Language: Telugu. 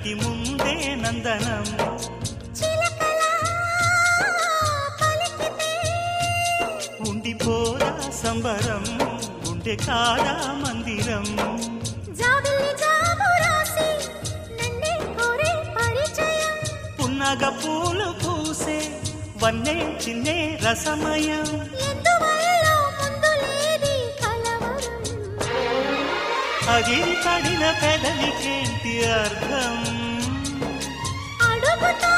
కంటికి ముందే నందనం ఉండిపోరా సంబరం ఉండే కాదా మందిరం పున్నగ పూలు పూసే వన్నే చిన్నే రసమయం అగిరి పడిన పెదవికేంటి అర్థం అడుగుతా